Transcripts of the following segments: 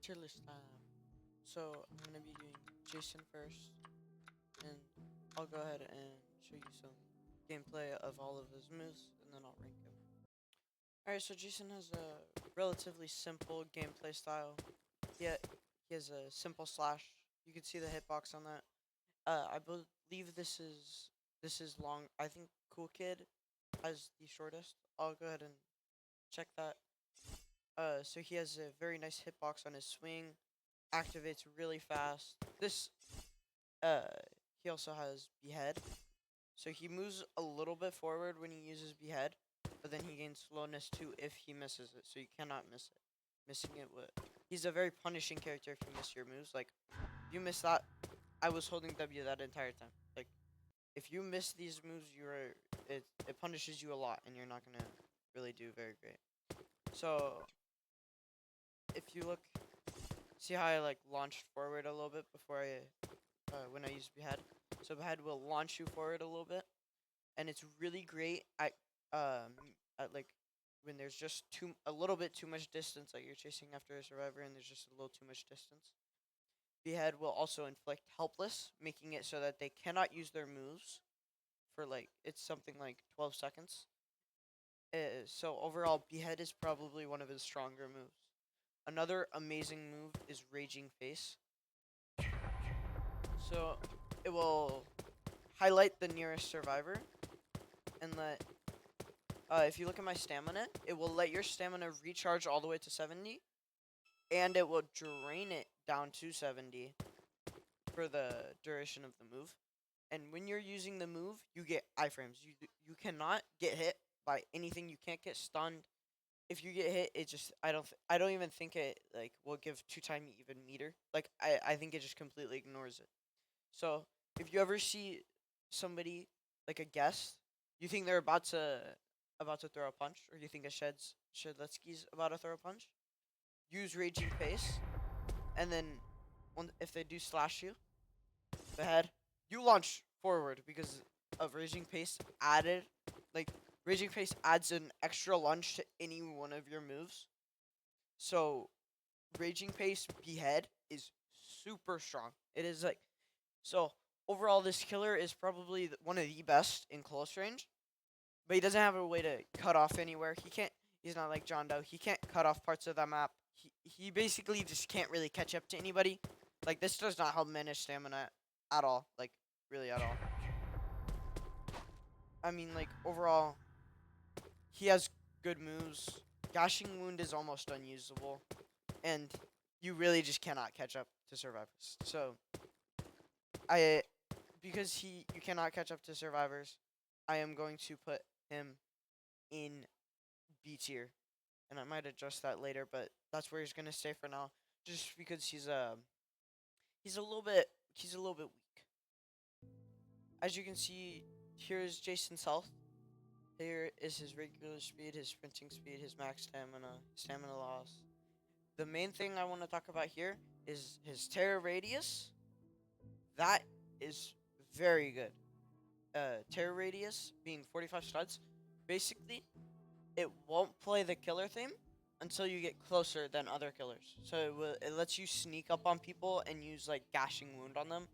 tier list time. So I'm gonna be doing Jason first, and I'll go ahead and show you some gameplay of all of his moves, and then I'll rank him. Alright, so Jason has a relatively simple gameplay style. He, he has a simple slash. You can see the hitbox on that. I believe this is long. I think Coolkidd has the shortest. I'll go ahead and check that. So he has a very nice hitbox on his swing. Activates really fast. Uh, he also has behead. So he moves a little bit forward when he uses behead, but then he gains slowness too if he misses it. So you cannot miss it. Missing it would. He's a very punishing character if you miss your moves. Like, if you miss that, I was holding W that entire time. Like, if you miss these moves, it punishes you a lot, and you're not gonna really do very great. So if you look, see how I like launched forward a little bit before I when I use behead. So behead will launch you forward a little bit, and it's really great at like when there's just a little bit too much distance, like you're chasing after a survivor and there's just a little too much distance. Behead will also inflict helpless, making it so that they cannot use their moves for like it's something like 12 seconds. So overall, behead is probably one of his stronger moves. Another amazing move is raging face. So it will highlight the nearest survivor and let if you look at my stamina, it will let your stamina recharge all the way to 70, and it will drain it down to 70 for the duration of the move. And when you're using the move, you get iframes. You cannot get hit by anything. You can't get stunned. If you get hit, it just I don't even think it like will give 2 time even meter. Like I think it just completely ignores it. So if you ever see somebody like a guest, you think they're about to throw a punch, or you think a Shedletsky's about to throw a punch, use Raging Pace, and then if they do slash you the head, you launch forward because of Raging Pace added like Raging Pace adds an extra lunge to any one of your moves. So Raging Pace Behead is super strong. It is like so overall this killer is probably one of the best in close range, but he doesn't have a way to cut off anywhere. He can't. He's not like John Doe. He can't cut off parts of the map. He basically just can't really catch up to anybody. Like this does not help manage stamina at all. Like really at all. I mean like overall, he has good moves. Gashing Wound is almost unusable, and you really just cannot catch up to survivors. So I because he you cannot catch up to survivors, I am going to put him in B tier, and I might adjust that later, but that's where he's gonna stay for now, just because he's a little bit weak. As you can see, here is Jason's health. Here is his regular speed, his sprinting speed, his max stamina, stamina loss. The main thing I want to talk about here is his terror radius. That is very good. Terror radius being 45 studs. Basically, it won't play the killer theme until you get closer than other killers. So it lets you sneak up on people and use like gashing wound on them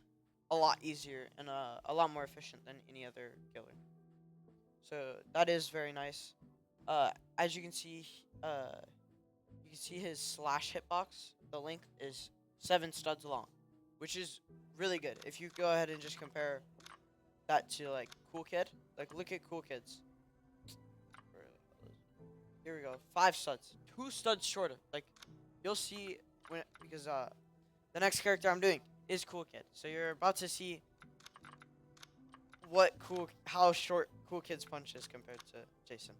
a lot easier and a lot more efficient than any other killer. So that is very nice. As you can see his slash hitbox. The length is 7 studs long, which is really good. If you go ahead and just compare that to like Coolkidd, like look at Coolkidd's. Here we go. 5 studs. 2 studs shorter. Like you'll see when because the next character I'm doing is Coolkidd. So you're about to see how short Coolkidd's punch is compared to Jason.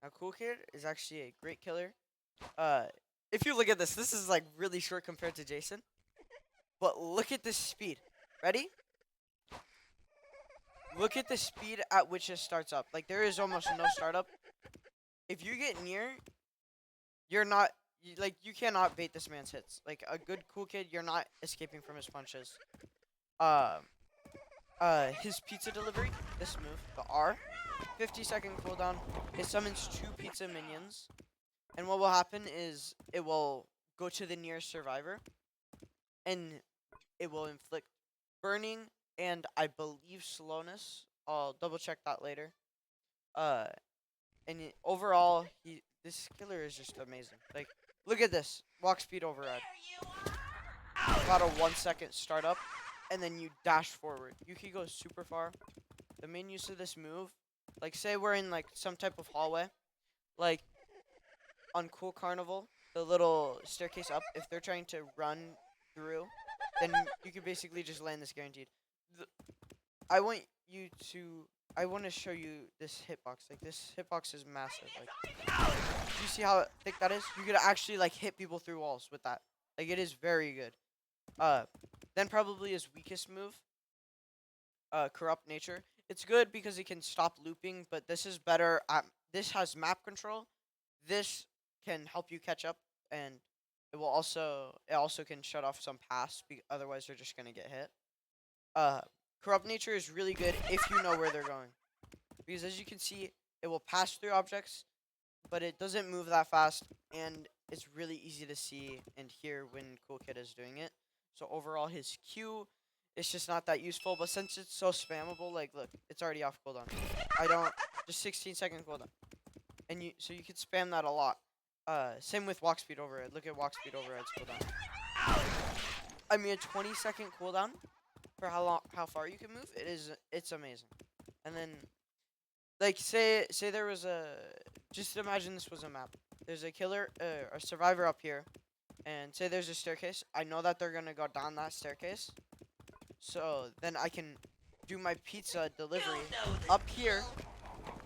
Now Coolkidd is actually a great killer. Uh if you look at this is like really short compared to Jason. But look at this speed. Ready? Look at the speed at which it starts up. Like there is almost no startup. If you get near, you're not you cannot bait this man's hits. Like a good Coolkidd, you're not escaping from his punches. Um, his pizza delivery, this move, the R, 50-second cooldown. It summons 2 pizza minions, and what will happen is it will go to the nearest survivor, and it will inflict burning and I believe slowness. I'll double check that later. Uh, and overall, this killer is just amazing. Like, look at this walk speed override. About a 1 second startup, and then you dash forward. You can go super far. The main use of this move, like say we're in like some type of hallway, like on Cool Carnival, the little staircase up. If they're trying to run through, then you can basically just land this guaranteed. I want you to. I want to show you this hitbox. Like this hitbox is massive. Like, do you see how thick that is? You could actually like hit people through walls with that. Like it is very good. Then probably his weakest move, corrupt nature. It's good because it can stop looping, but this is better at. This has map control. This can help you catch up, and it also can shut off some paths. Otherwise, they're just gonna get hit. Uh, corrupt nature is really good if you know where they're going, because as you can see, it will pass through objects, but it doesn't move that fast, and it's really easy to see and hear when Coolkidd is doing it. So overall, his Q is just not that useful, but since it's so spammable, like look, it's already off cooldown. I don't just 16-second cooldown, and so you could spam that a lot. Same with walk speed override. Look at walk speed override's cooldown. I mean, a 20-second cooldown for how far you can move. It's amazing. And then, like say there was just imagine this was a map. There's a killer, a survivor up here, and say there's a staircase. I know that they're gonna go down that staircase, so then I can do my pizza delivery up here,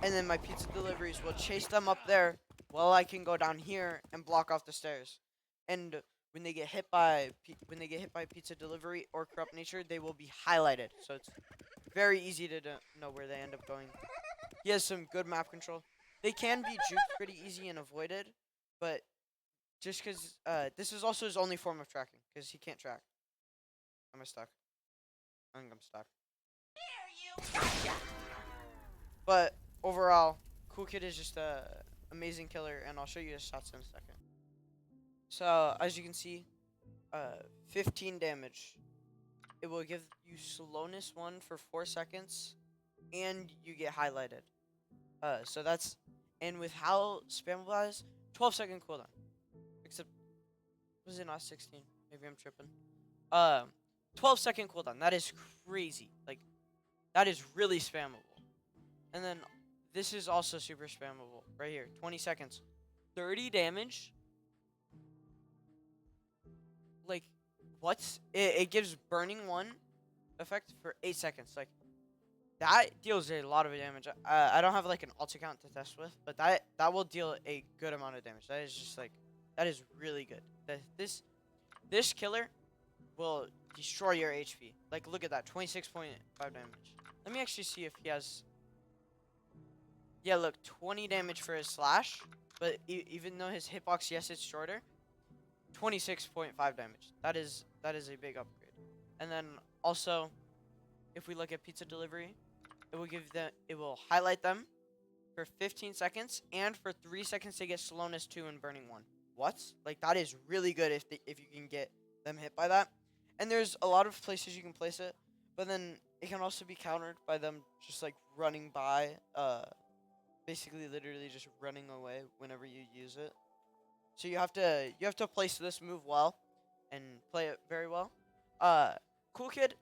and then my pizza deliveries will chase them up there while I can go down here and block off the stairs. And when they get hit by pizza delivery or corrupt nature, they will be highlighted. So it's very easy to know where they end up going. He has some good map control. They can be juked pretty easy and avoided, but just because this is also his only form of tracking, because he can't track. Am I stuck? I think I'm stuck. But overall, Coolkidd is just a amazing killer, and I'll show you his shots in a second. So as you can see, 15 damage. It will give you slowness 1 for 4 seconds, and you get highlighted. So that's, and with how spammable that is, 12-second cooldown. Except, was it not 16? Maybe I'm tripping. 12-second cooldown. That is crazy. Like, that is really spammable. And then this is also super spammable right here. 20 seconds, 30 damage. Like, what? It gives burning 1 effect for 8 seconds. Like, that deals a lot of damage. I don't have like an alt account to test with, but that will deal a good amount of damage. That is just like, that is really good. This killer will destroy your HP. Like, look at that, 26.5 damage. Let me actually see if he has. Yeah, look, 20 damage for his slash, but even though his hitbox, yes, it's shorter, 26.5 damage. That is a big upgrade. And then also, if we look at pizza delivery, it will highlight them for 15 seconds, and for 3 seconds they get slowness 2 and burning 1. What? Like, that is really good if you can get them hit by that. And there's a lot of places you can place it, but then it can also be countered by them just like running by, basically literally just running away whenever you use it. So you have to place this move well and play it very well. Coolkidd,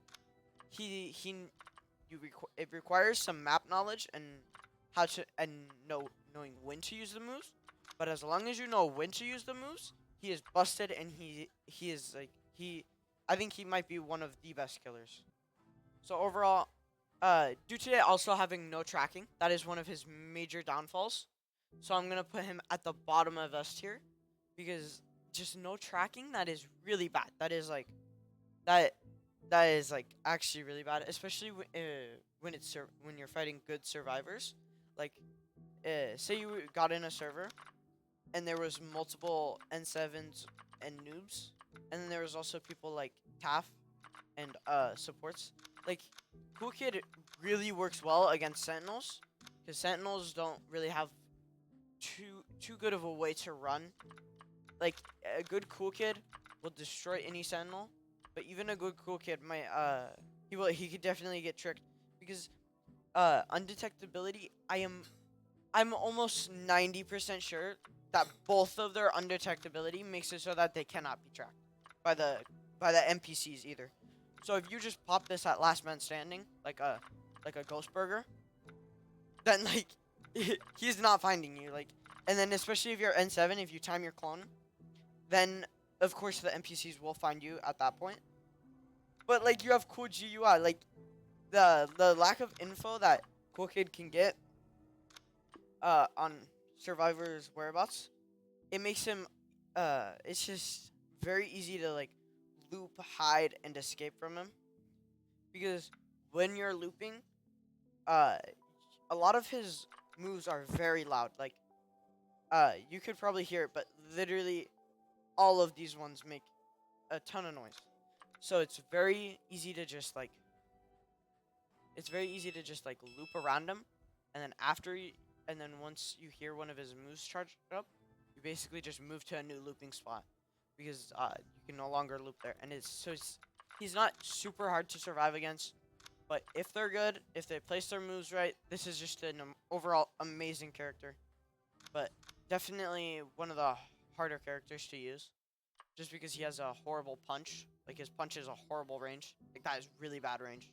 it requires some map knowledge and knowing when to use the moves. But as long as you know when to use the moves, he is busted, and he is like I think he might be one of the best killers. So overall, due to it also having no tracking, that is one of his major downfalls. So I'm gonna put him at the bottom of S tier, because just no tracking, that is really bad. That is like actually really bad, especially when you're fighting good survivors. Like, say you got in a server and there was multiple N7s and noobs, and then there was also people like TAF and supports. Like, Coolkidd really works well against sentinels, because sentinels don't really have too good of a way to run. Like, a good Coolkidd will destroy any sentinel, but even a good Coolkidd might he could definitely get tricked because undetectability. I'm almost 90% sure that both of their undetectability makes it so that they cannot be tracked by the NPCs either. So if you just pop this at last man standing, like a ghost burger, then like he's not finding you. Like, and then especially if you're N7, if you time your clone, then of course the NPCs will find you at that point. But like you have cool GUI, like the lack of info that Coolkidd can get on survivors' whereabouts, it makes him it's just very easy to like loop, hide, and escape from him. Because when you're looping, uh a lot of his moves are very loud. Like you could probably hear it, but literally all of these ones make a ton of noise. So it's very easy to just like loop around him, and then and then once you hear one of his moves charged up, you basically just move to a new looping spot because you can no longer loop there. And he's not super hard to survive against, but if they're good, if they place their moves right, this is just an overall amazing character. But definitely one of the harder characters to use, just because he has a horrible punch. Like his punch is a horrible range. Like that is really bad range.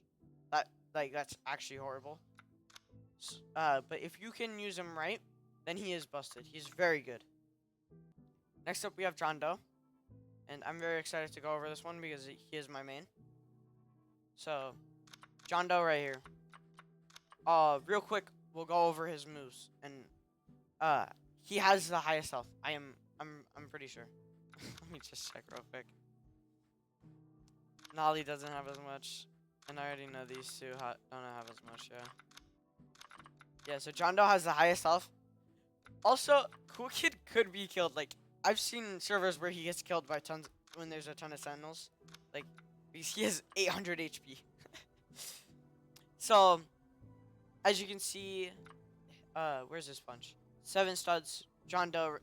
That's actually horrible. But if you can use him right, then he is busted. He's very good. Next up, we have John Doe. And I'm very excited to go over this one because he is my main. So, John Doe right here. Real quick, we'll go over his moves. And, he has the highest health. I'm pretty sure. Let me just check real quick. Noli doesn't have as much. And I already know these two don't have as much, yeah. Yeah, so John Doe has the highest health. Also, Coolkidd could be killed. Like, I've seen servers where he gets killed by tons when there's a ton of sentinels. Like, because he has 800 HP. So, as you can see, where's this punch? 7 studs. John Doe,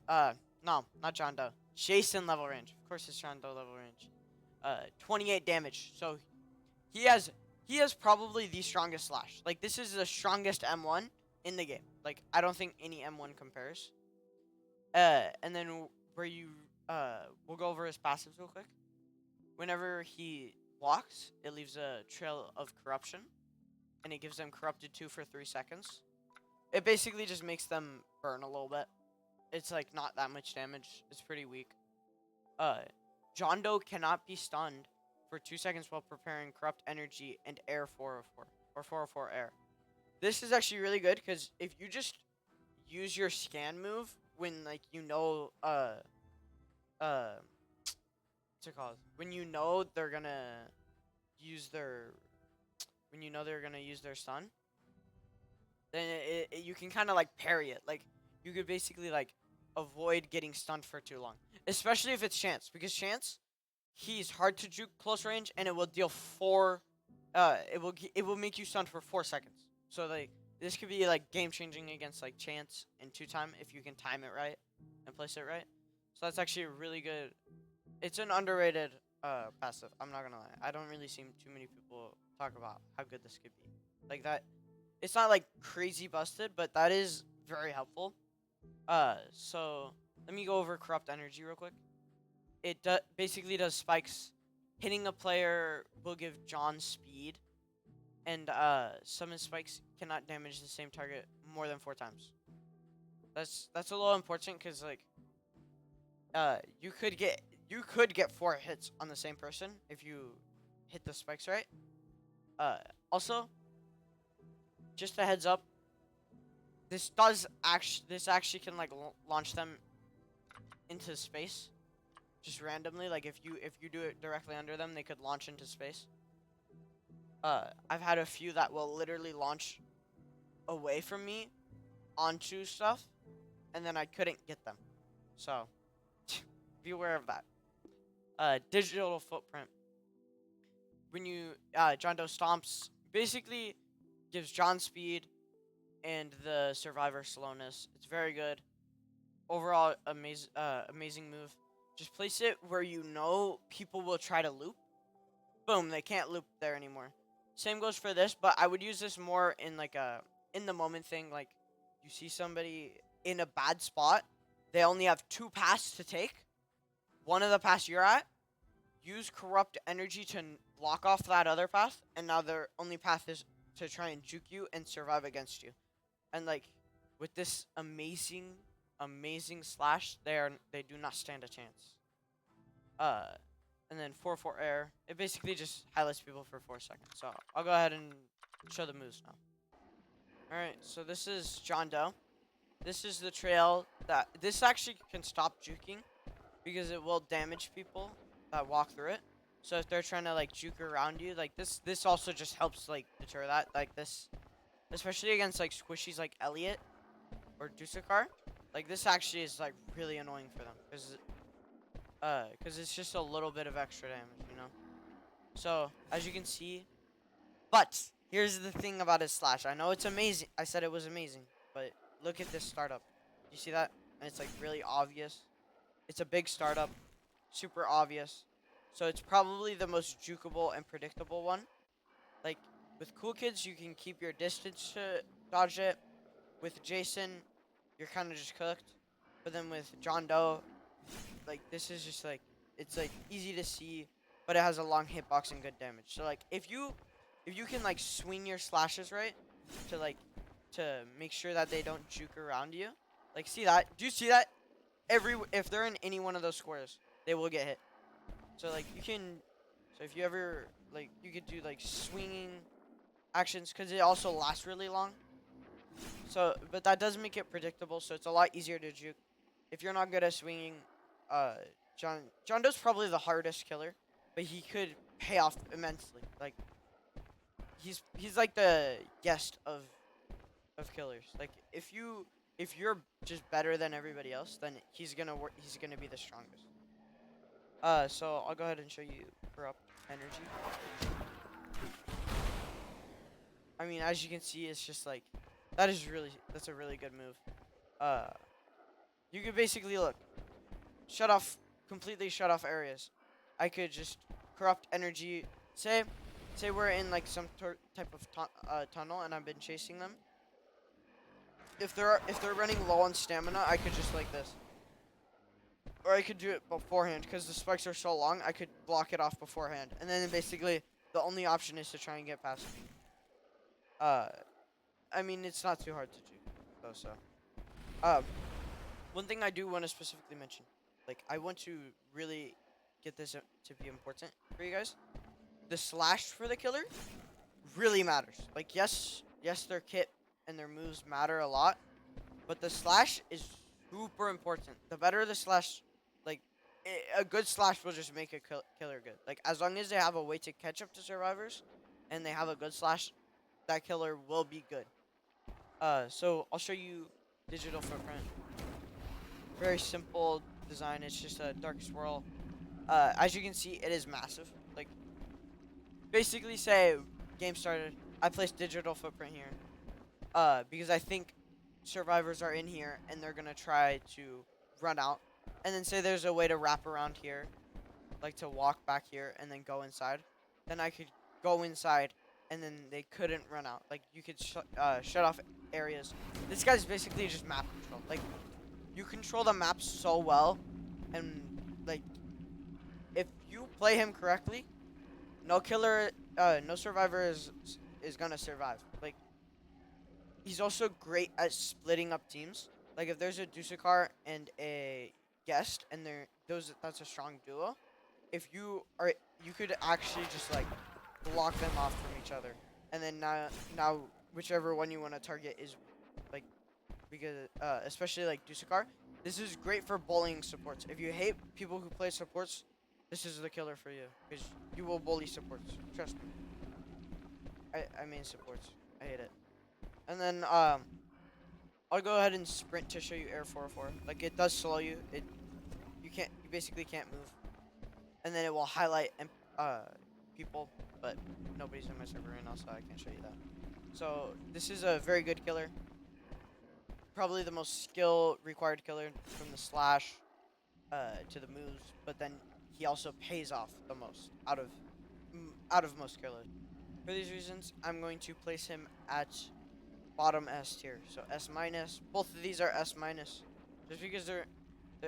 no, not John Doe. Jason level range. Of course it's John Doe level range. 28 damage. So, he has probably the strongest slash. Like, this is the strongest M1 in the game. Like, I don't think any M1 compares. And then we'll go over his passives real quick. Whenever he walks, it leaves a trail of corruption, and it gives them corrupted 2 for 3 seconds. It basically just makes them burn a little bit. It's like not that much damage. It's pretty weak. John Doe cannot be stunned for 2 seconds while preparing corrupt energy and air 404 or 404 air. This is actually really good because if you just use your scan move when like what's it called? When you know they're gonna use their stun, then you can kind of like parry it. Like you could basically like avoid getting stunned for too long, especially if it's Chance, because Chance, he's hard to juke close range and it will deal 4. It will make you stunned for 4 seconds. So like this could be like game changing against like Chance and 2-time if you can time it right and place it right. So that's actually a really good. It's an underrated passive. I'm not gonna lie. I don't really see too many people talk about how good this could be. Like that, it's not like crazy busted, but that is very helpful. So let me go over corrupt energy real quick. It basically does spikes. Hitting a player will give John speed, and summon spikes cannot damage the same target more than 4 times. That's a little important because like you could get 4 hits on the same person if you hit the spikes right. Also, just a heads up, this actually can like launch them into space, just randomly. Like if you do it directly under them, they could launch into space. I've had a few that will literally launch away from me onto stuff, and then I couldn't get them. So be aware of that. Digital footprint. When you John Doe stomps, basically gives John speed and the survivor slowness. It's very good. Overall, amazing move. just place it where you know people will try to loop. Boom, they can't loop there anymore. Same goes for this, but I would use this more in like a in the moment thing. Like you see somebody in a bad spot, they only have 2 paths to take. One of the paths you're at, use corrupt energy to block off that other path, and now their only path is to try and juke you and survive against you. And like with this amazing slash, they do not stand a chance. And then 4-4 air. It basically just highlights people for 4 seconds. So I'll go ahead and show the moves now. Alright, so this is John Doe. This is the trail that this actually can stop juking because it will damage people that walk through it. So if they're trying to like juke around you, like this also just helps like deter that. Like this, especially against like squishies like Elliot or Dusakar. Like this actually is like really annoying for them because it's just a little bit of extra damage, you know. So as you can see, but here's the thing about his slash. I know it's amazing. I said it was amazing, but look at this startup. You see that? And it's like really obvious. It's a big startup, super obvious. So it's probably the most jukeable and predictable one. Like with Coolkidds, you can keep your distance to dodge it. With Jason, you're kind of just cooked. But then with John Doe, like this is just like it's like easy to see, but it has a long hitbox and good damage. So like if you can like swing your slashes right to make sure that they don't juke around you. Like see that? Do you see that? If they're in any one of those squares, they will get hit. So like you can, so if you ever like you could do like swinging actions because it also lasts really long. So but that does make it predictable. So it's a lot easier to juke. If you're not good at swinging, uh, John Doe's probably the hardest killer, but he could pay off immensely. Like he's like the guest of killers. Like if you're just better than everybody else, then he's gonna be the strongest. So I'll go ahead and show you corrupt energy. I mean, as you can see, it's just like that's a really good move. You could basically look, completely shut off areas. I could just corrupt energy. Say we're in like some type of tunnel and I've been chasing them. If they're running low on stamina, I could just like this. Or I could do it beforehand because the spikes are so long. I could block it off beforehand, and then basically the only option is to try and get past me. I mean it's not too hard to do, though. So, one thing I do want to specifically mention, like I want to really get this to be important for you guys. The slash for the killer really matters. Like yes, their kit and their moves matter a lot, but the slash is super important. The better the slash, like a good slash will just make a killer good. Like as long as they have a way to catch up to survivors, and they have a good slash, that killer will be good. So I'll show you digital footprint. Very simple design. It's just a dark swirl. As you can see, it is massive. Like basically, say game started, I placed digital footprint here. Because I think survivors are in here and they're gonna try to run out. And then say there's a way to wrap around here, like to walk back here and then go inside. Then I could go inside and then they couldn't run out. Like you could shut off areas. This guy's basically just map control. Like you control the map so well, and like if you play him correctly, no survivor is gonna survive. Like he's also great at splitting up teams. Like if there's a Dusakar and a guest, and that's a strong duo. If you could actually just like block them off from each other, and then now whichever one you want to target is like because especially like Dusakar, this is great for bullying supports. If you hate people who play supports, this is the killer for you because you will bully supports. Trust me. I mean supports. I hate it. And then I'll go ahead and sprint to show you air 404. Like it does slow you. You basically can't move. And then it will highlight people, but nobody's in my server right now, so I can't show you that. So this is a very good killer. Probably the most skill required killer from the slash. to the moves, but then he also pays off the most out of most killers. For these reasons, I'm going to place him at bottom S tier. So S minus. Both of these are S minus, just because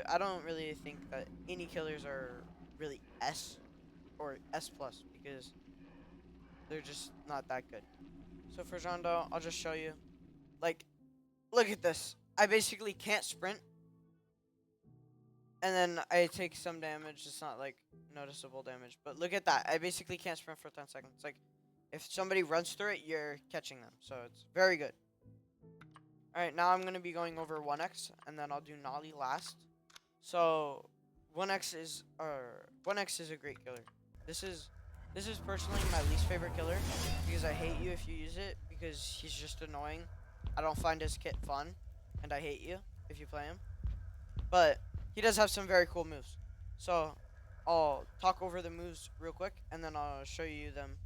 I don't really think that any killers are really S or S plus because they're just not that good. So for Jondo, I'll just show you. Like, look at this. I basically can't sprint, and then I take some damage. It's not like noticeable damage, but look at that. I basically can't sprint for 10 seconds. Like, if somebody runs through it, you're catching them. So it's very good. Alright, now I'm going to be going over 1x, and then I'll do Noli last. So 1x is a great killer. This is personally my least favorite killer because I hate you if you use it because he's just annoying. I don't find his kit fun, and I hate you if you play him. But he does have some very cool moves. So I'll talk over the moves real quick, and then I'll show you them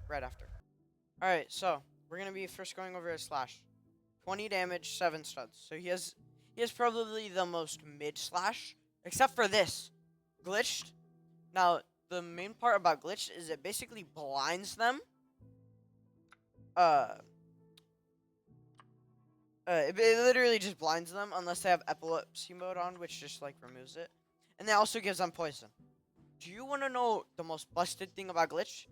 right after. Alright, so we're going to be first going over his slash. 20 damage, 7 studs. So he has probably the most mid slash, except for this. Glitched. Now, the main part about glitched is it basically blinds them. It literally just blinds them unless they have epilepsy mode on, which just like removes it. And it also gives them poison. Do you want to know the most busted thing about glitch?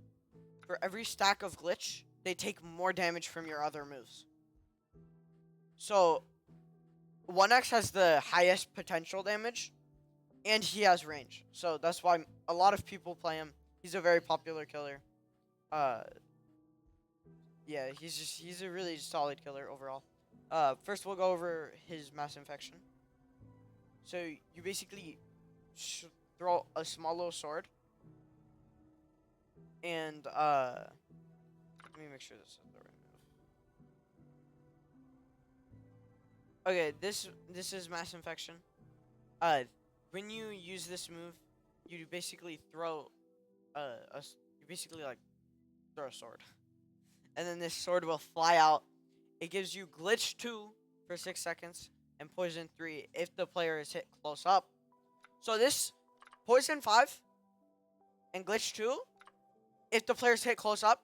For every stack of glitch, they take more damage from your other moves. So 1x has the highest potential damage, and he has range. So that's why a lot of people play him. He's a very popular killer. Yeah, he's a really solid killer overall. First we'll go over his mass infection. So you basically throw a small little sword, and let me make sure this is the right move. Okay, this is mass infection. When you use this move, you basically throw you basically like throw a sword, and then this sword will fly out. It gives you glitch 2 for 6 seconds and poison 3 if the player is hit close up. So this poison 5 and glitch 2 if the player's hit close up,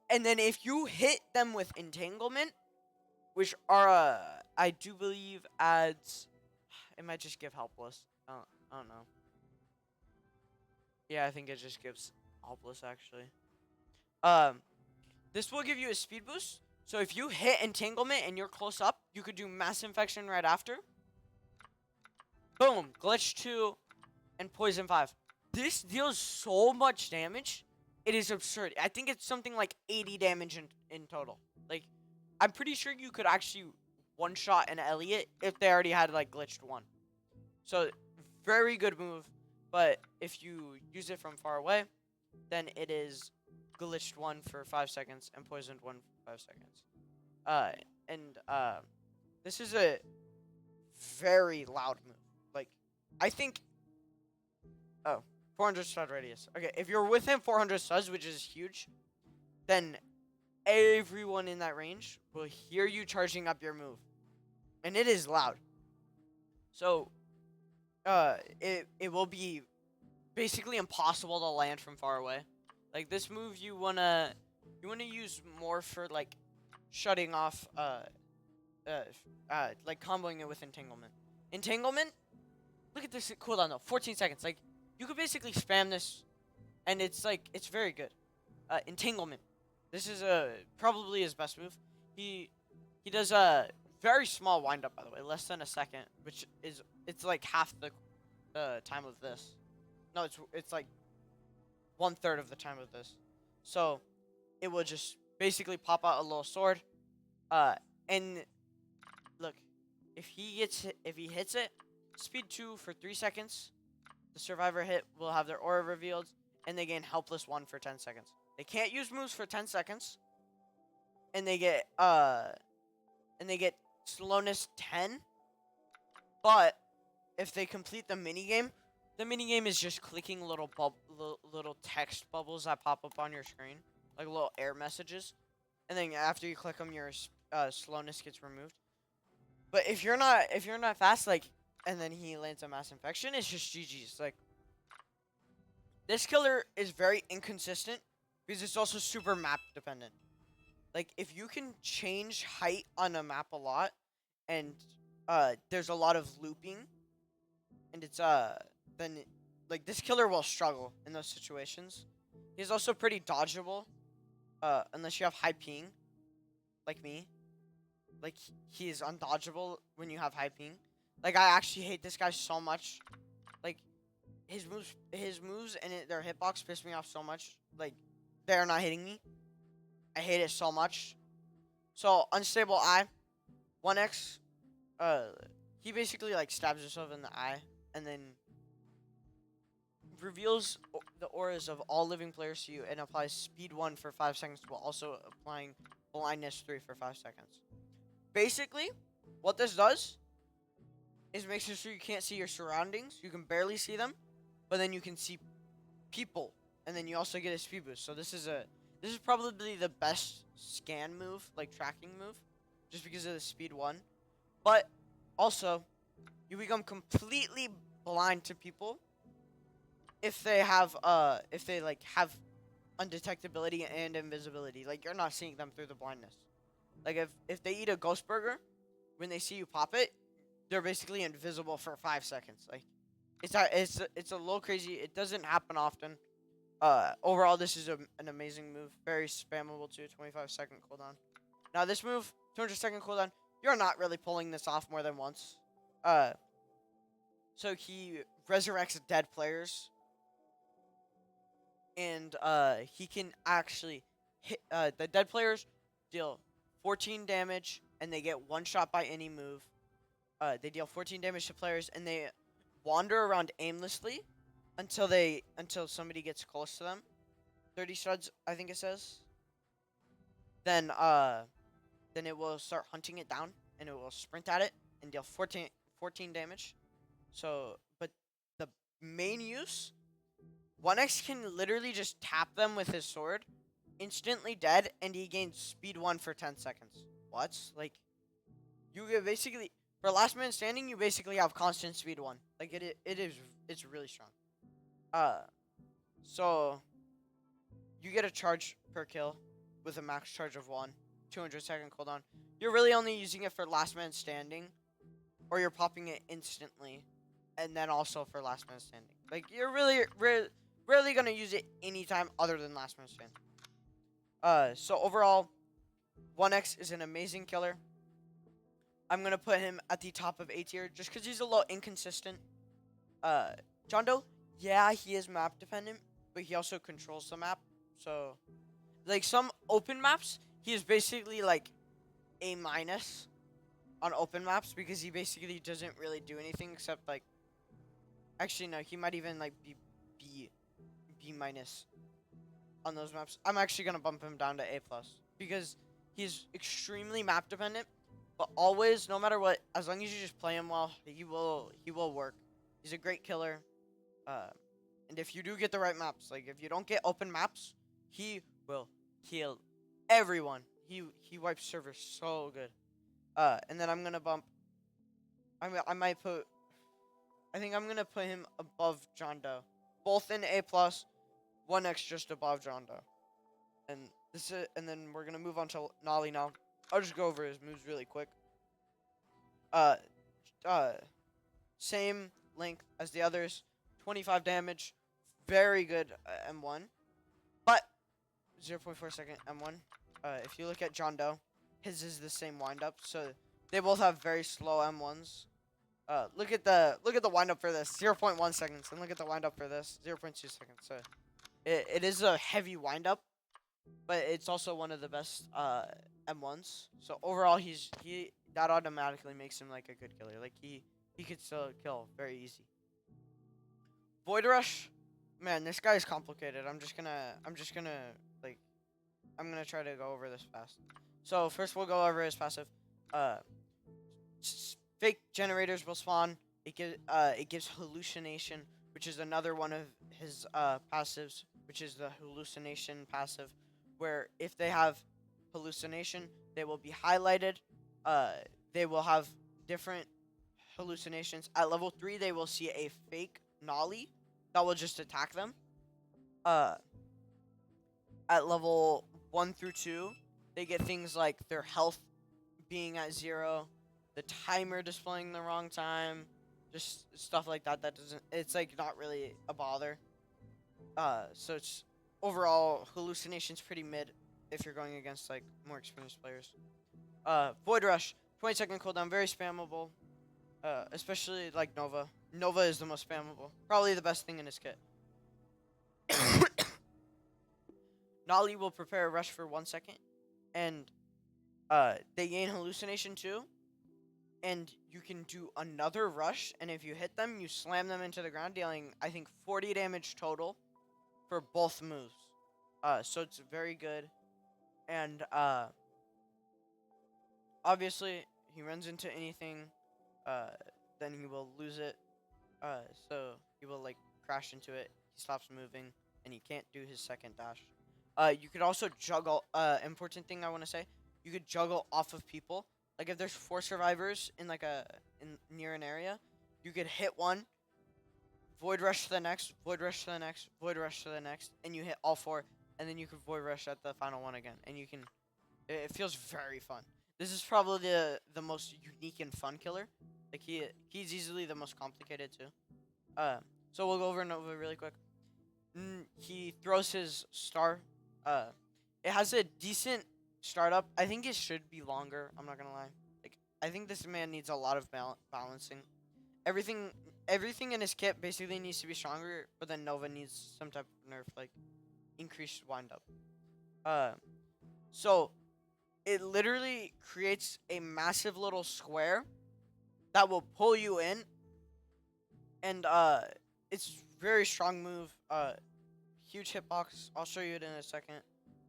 and then if you hit them with entanglement, which are I do believe adds. It might just give helpless. I don't know. Yeah, I think it just gives helpless actually. This will give you a speed boost. So if you hit entanglement and you're close up, you could do mass infection right after. Boom, glitch 2 and poison 5. This deals so much damage. It is absurd. I think it's something like 80 damage in total. Like, I'm pretty sure you could actually one-shot an Elliot if they already had, like, glitched 1. So, very good move. But if you use it from far away, then it is glitched 1 for 5 seconds and poisoned 1 for 5 seconds. This is a very loud move. Like, I think... Oh, 400 stud radius. Okay, if you're within 400 studs, which is huge, then everyone in that range will hear you charging up your move. And it is loud. So, it will be basically impossible to land from far away. Like, this move you wanna use more for, like, shutting off, like, comboing it with entanglement. Entanglement, look at this cooldown though, 14 seconds. Like, you could basically spam this, and it's, like, it's very good. Entanglement. This is, probably his best move. He does a very small windup, by the way, less than a second, which is, it's, like, half the time of this. No, it's, like, 1/3 of the time of this. So, it will just basically pop out a little sword, and look, if he hits it, speed 2 for 3 seconds, the survivor hit will have their aura revealed, and they gain helpless 1 for 10 seconds. They can't use moves for 10 seconds, and they get slowness 10. But if they complete the minigame is just clicking little text bubbles that pop up on your screen, like little air messages, and then after you click them, your slowness gets removed. But if you're not fast, like, and then he lands a mass infection, it's just GG's. Like, this killer is very inconsistent because it's also super map dependent. Like, if you can change height on a map a lot, and there's a lot of looping, and it's then like this killer will struggle in those situations. He's also pretty dodgeable, unless you have high ping, like me. Like, he is undodgeable when you have high ping. Like, I actually hate this guy so much. Like, his moves and their hitbox piss me off so much. Like, they're not hitting me. I hate it so much. So, unstable eye, 1x. He basically like stabs himself in the eye and then reveals the auras of all living players to you and applies speed 1 for 5 seconds while also applying blindness 3 for 5 seconds. Basically, what this does is makes it so you can't see your surroundings. You can barely see them, but then you can see people, and then you also get a speed boost. So this is probably the best scan move, like tracking move, just because of the speed 1. But also, you become completely blind to people if they have undetectability and invisibility. Like, you're not seeing them through the blindness. Like, if they eat a ghost burger, when they see you pop it, they're basically invisible for 5 seconds. Like, it's a little crazy. It doesn't happen often. Overall, this is an amazing move. Very spammable too. 25-second cooldown. Now this move, 200-second cooldown. You're not really pulling this off more than once. So he resurrects dead players, and he can actually hit the dead players deal 14 damage, and they get one shot by any move. They deal 14 damage to players, and they wander around aimlessly until somebody gets close to them. 30 studs, I think it says. Then it will start hunting it down, and it will sprint at it and deal 14 damage. So, but the main use, 1x can literally just tap them with his sword, instantly dead, and he gains speed 1 for 10 seconds. What? Like, you get basically, for last man standing, you basically have constant speed 1. Like, it's really strong. So you get a charge per kill with a max charge of 1, 200-second cooldown. You're really only using it for last man standing, or you're popping it instantly, and then also for last man standing. Like, you're really rarely gonna use it anytime other than last man standing. So overall, 1x is an amazing killer. I'm gonna put him at the top of A tier just because he's a little inconsistent. John Doe, yeah, he is map dependent, but he also controls the map. So, like, some open maps, he is basically like A- on open maps because he basically doesn't really do anything except, like, actually no, he might even like be B- on those maps. I'm actually gonna bump him down to A+ because he's extremely map dependent, but always, no matter what, as long as you just play him well, he will work. He's a great killer. And if you do get the right maps, like if you don't get open maps, he will kill everyone. He wipes servers so good. And then I'm gonna bump. I might put. I think I'm gonna put him above John Doe, both in A+, 1x just above John Doe. And then we're gonna move on to Noli now. I'll just go over his moves really quick. Uh, Same length as the others, 25 damage, very good M1, but 0.4 second M1. If you look at John Doe, his is the same windup, so they both have very slow M1s. Look at the windup for this, 0.1 seconds, and look at the windup for this, 0.2 seconds. So it is a heavy windup, but it's also one of the best M1s. So overall, that automatically makes him like a good killer. Like he could still kill very easy. Void Rush, man, this guy is complicated. I'm gonna try to go over this fast. So first we'll go over his passive. Fake generators will spawn. It gives hallucination, which is another one of his passives, which is the hallucination passive, where if they have hallucination, they will be highlighted. They will have different hallucinations. At level 3, they will see a fake Noli that will just attack them. Uh, at level 1 through 2, they get things like their health being at 0, the timer displaying the wrong time, just stuff like that. It's like not really a bother. So it's overall hallucinations pretty mid if you're going against like more experienced players. Void Rush, 20-second cooldown, very spammable. Especially like Nova. Nova is the most spammable. Probably the best thing in his kit. Noli will prepare a rush for 1 second, and they gain hallucination too. And you can do another rush, and if you hit them, you slam them into the ground, dealing I think 40 damage total for both moves. So it's very good, and obviously he runs into anything, then he will lose it. So he will like crash into it. He stops moving, and he can't do his second dash. You could also juggle. Important thing I want to say: you could juggle off of people. Like if there's 4 survivors in like near an area, you could hit one, void rush to the next, void rush to the next, void rush to the next, and you hit all 4, and then you can void rush at the final one again, and you can. It feels very fun. This is probably the most unique and fun killer. Like he's easily the most complicated too. So we'll go over Nova really quick. He throws his star. It has a decent startup. I think it should be longer. I'm not gonna lie. Like I think this man needs a lot of balancing. Everything in his kit basically needs to be stronger, but then Nova needs some type of nerf, like increased wind up. So it literally creates a massive little square that will pull you in, and it's very strong move. Huge hitbox. I'll show you it in a second.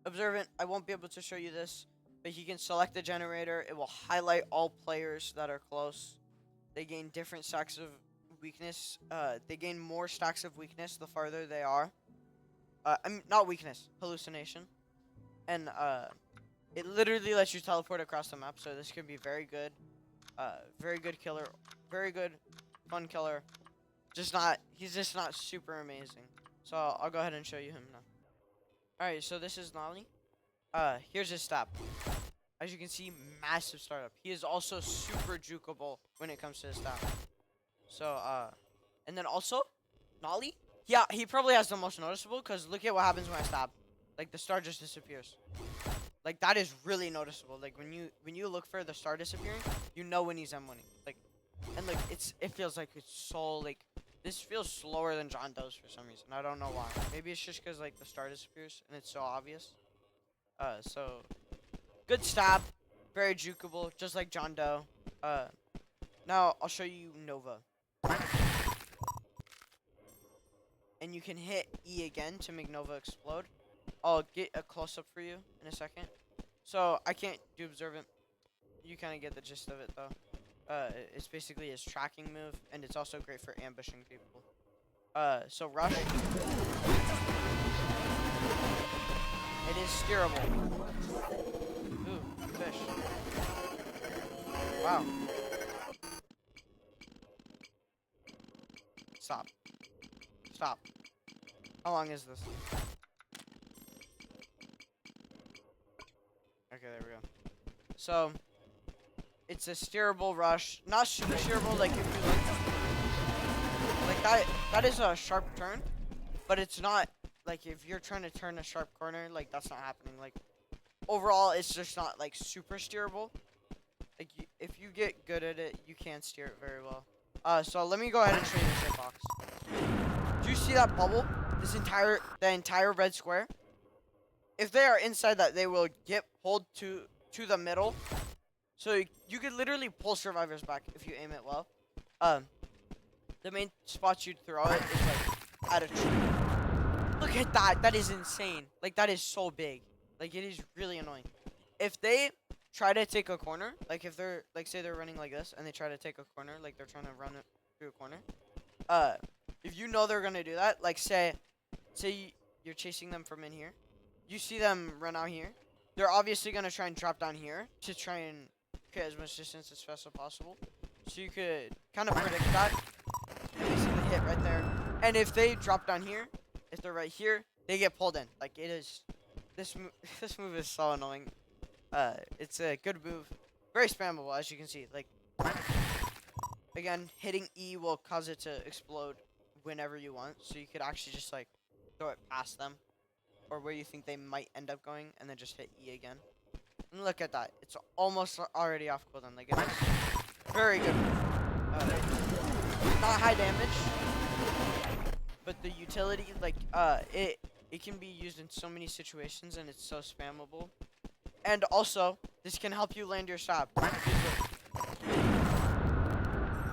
Observant, I won't be able to show you this, but he can select the generator. It will highlight all players that are close. They gain different stacks of weakness. They gain more stacks of weakness the farther they are. Not weakness, hallucination. And it literally lets you teleport across the map, so this could be very good. Very good killer. Very good, fun killer. He's just not super amazing. So I'll go ahead and show you him now. Alright, so this is Noli. Here's his stat. As you can see, massive startup. He is also super jukeable when it comes to his stat. So, and then also, Noli? Yeah, he probably has the most noticeable, because look at what happens when I stab. Like, the star just disappears. Like, that is really noticeable. Like, when you look for the star disappearing, you know when he's M1ing. Like, and like, it feels like it's so, like, this feels slower than John Doe's for some reason. I don't know why. Maybe it's just because, like, the star disappears, and it's so obvious. So, good stab. Very jukeable, just like John Doe. Now, I'll show you Nova. And you can hit E again to make Nova explode. I'll get a close-up for you in a second. So, I can't do Observant. You kind of get the gist of it, though. It's basically his tracking move, and it's also great for ambushing people. So Rush. It is steerable. Ooh, fish. Wow. Stop. Stop. How long is this? Okay, there we go. So, it's a steerable rush. Not super steerable, like if you like that is a sharp turn, but it's not like if you're trying to turn a sharp corner, like that's not happening. Like overall, it's just not like super steerable. Like if you get good at it, you can steer it very well. So let me go ahead and show you this hitbox. Do you see that bubble? The entire red square? If they are inside that, they will get pulled to the middle. So you could literally pull survivors back if you aim it well. The main spots you'd throw it is like at a tree. Look at that. That is insane. Like that is so big. Like it is really annoying. If they try to take a corner, like if they're like say they're running like this and they try to take a corner, like they're trying to run it through a corner. If you know they're gonna do that, like say you're chasing them from in here, you see them run out here. They're obviously gonna try and drop down here to try and create as much distance as fast as possible. So you could kind of predict that. You see the hit right there. And if they drop down here, if they're right here, they get pulled in. Like it is, this this move is so annoying. It's a good move, very spammable as you can see. Like again, hitting E will cause it to explode whenever you want. So you could actually just like throw it past them, or where you think they might end up going, and then just hit E again. And look at that, it's almost already off cooldown. Like it's very good. Not high damage, but the utility, like it can be used in so many situations, and it's so spammable. And also, this can help you land your stab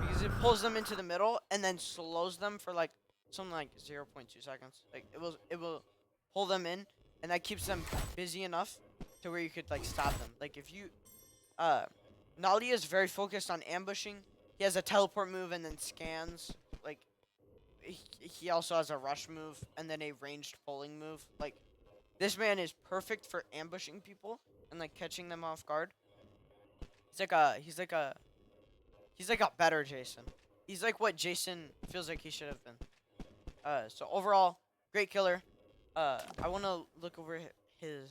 because it pulls them into the middle and then slows them for like something like 0.2 seconds. Like it will pull them in, and that keeps them busy enough to where you could like stop them. Like if you Noli is very focused on ambushing. He has a teleport move and then scans. Like he also has a rush move and then a ranged pulling move. Like this man is perfect for ambushing people and like catching them off guard. He's like a better Jason. He's like what Jason feels like he should have been. So overall, great killer. I want to look over his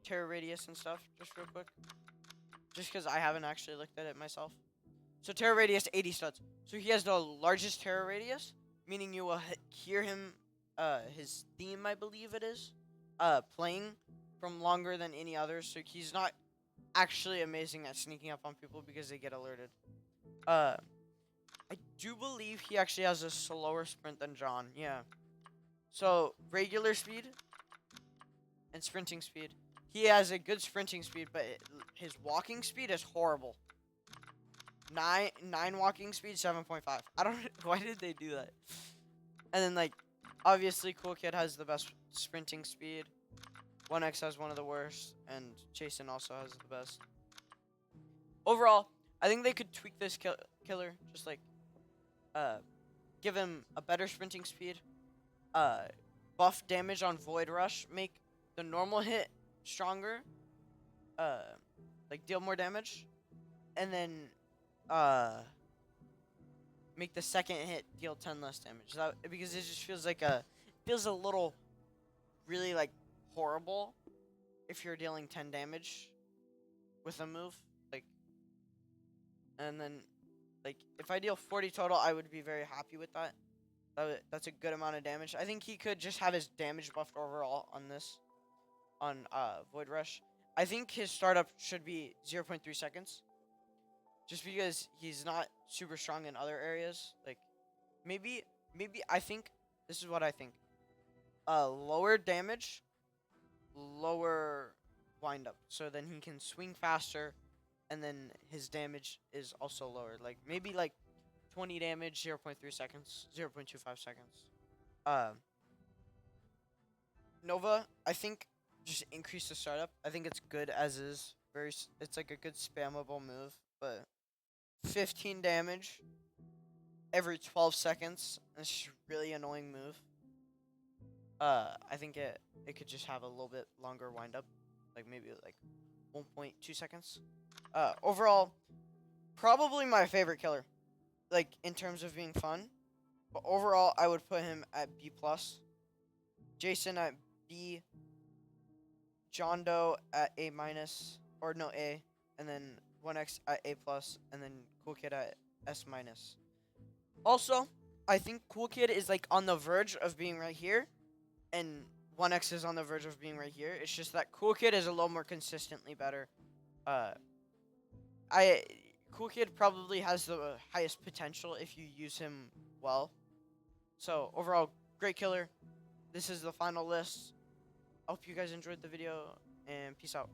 terror radius and stuff just real quick, just because I haven't actually looked at it myself. So terror radius 80 studs. So he has the largest terror radius, meaning you will hear him, his theme I believe it is, playing from longer than any others. So he's not actually amazing at sneaking up on people because they get alerted. I do believe he actually has a slower sprint than John. Yeah. So regular speed and sprinting speed. He has a good sprinting speed, but his walking speed is horrible. 9 walking speed, 7.5. I don't. Why did they do that? And then like, obviously, Coolkidd has the best sprinting speed. 1x has one of the worst, and Jason also has the best. Overall, I think they could tweak this killer, just like, give him a better sprinting speed, buff damage on Void Rush, make the normal hit stronger, like deal more damage, and then make the second hit deal 10 less damage. Because it just feels like feels a little really like horrible if you're dealing 10 damage with a move, like, and then like if I deal 40 total, I would be very happy with that. That's a good amount of damage. I think he could just have his damage buffed overall on this, on Void Rush. I think his startup should be 0.3 seconds. Just because he's not super strong in other areas. Like, maybe I think, this is what I think. Lower damage, lower windup. So then he can swing faster, and then his damage is also lower. Like, maybe like 20 damage, 0.3 seconds, 0.25 seconds. Nova, I think, just increase the startup. I think it's good as is. It's like a good spammable move, but 15 damage every 12 seconds. It's just a really annoying move. I think it could just have a little bit longer windup, like maybe like 1.2 seconds. Overall, probably my favorite killer, like in terms of being fun. But overall, I would put him at B+. Jason at B. John Doe at A-, or no A, and then 1x at A+, and then Coolkidd at S-. Also, I think Coolkidd is like on the verge of being right here, and 1x is on the verge of being right here. It's just that Coolkidd is a little more consistently better. Coolkidd probably has the highest potential if you use him well. So overall, great killer. This is the final list. I hope you guys enjoyed the video, and peace out.